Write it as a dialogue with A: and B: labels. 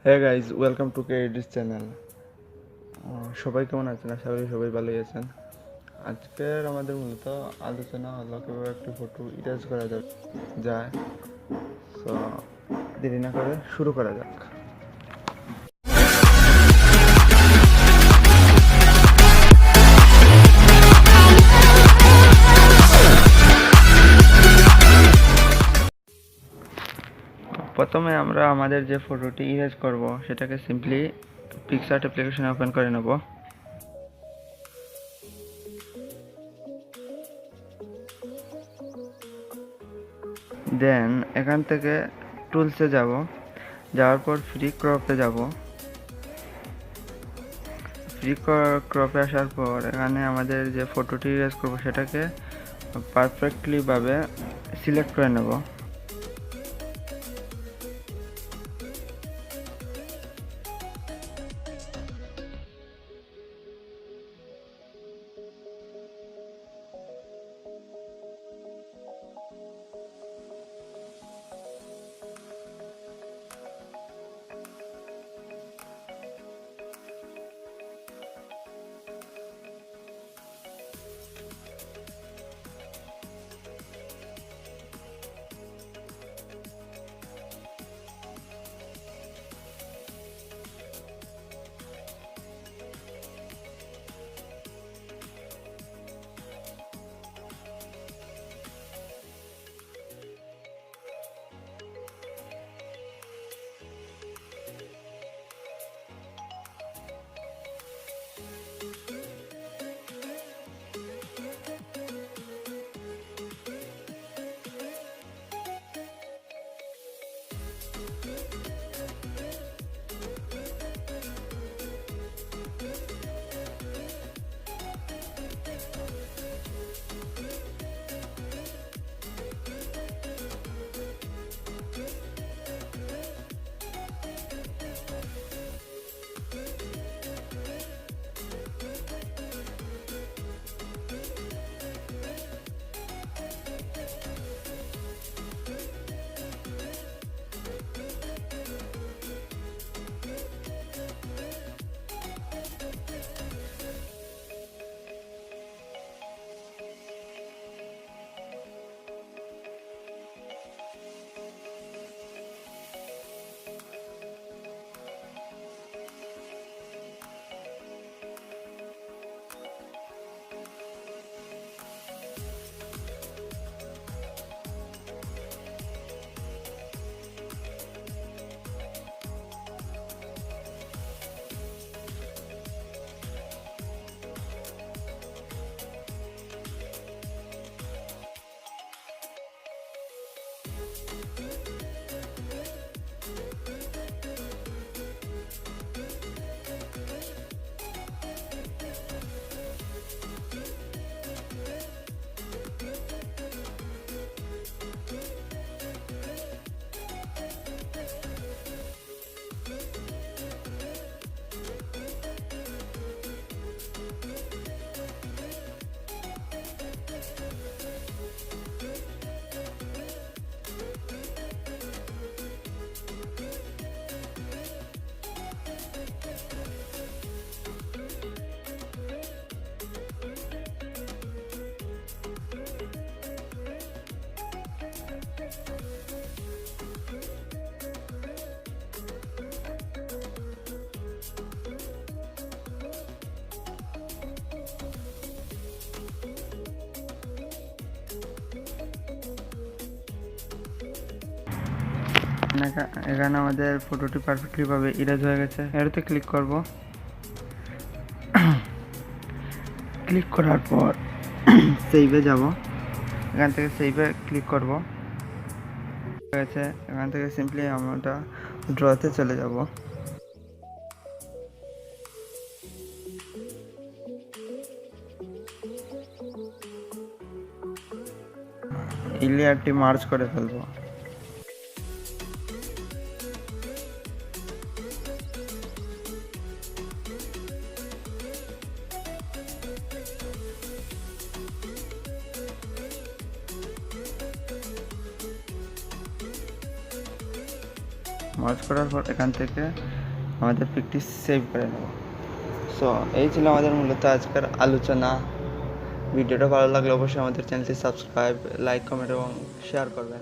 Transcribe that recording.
A: হ্যাঁ guys, welcome to Editz channel. সবাই কেমন আছেন? আশা করি সবাই ভালোই আছেন। আজকের আমাদের মূলত আলোচনা হলো কীভাবে একটি ফটো ইরেজ করা যায়। সো দেরি না করে শুরু করা যাক। প্রথমে আমরা আমাদের যে ফটোটি ইরেজ করব সেটাকে সিম্পলি পিক্সআর্ট অ্যাপ্লিকেশনে ওপেন করে নেব। দেন এখান থেকে টুলসে যাওয়ার পর ফ্রি ক্রপে যাব। ফ্রি ক্রপে আসার পর এখানে আমাদের যে ফটোটি ইরেজ করব সেটাকে পারফেক্টলি ভাবে সিলেক্ট করে নেব। এখানে আমাদের ফটোটি পারফেক্টলি ভাবে ইরেজ হয়ে গেছে। এটাতে ক্লিক করব। ক্লিক করার পর সেভে যাব। এখান থেকে সেভে ক্লিক করব। হয়েছে, এখান থেকে সিম্পলি আমরা ড্রতে চলে যাব। এই লেয়ারটি মার্জ করে ফেলবো। মার্জ করার পর এখান থেকে আমাদের পিকটি সেভ করে নেব। সো এই ছিল আমাদের মূলত আজকের আলোচনা। ভিডিওটা ভালো লাগলে অবশ্যই আমাদের চ্যানেলটি সাবস্ক্রাইব, লাইক, কমেন্ট এবং শেয়ার করবেন।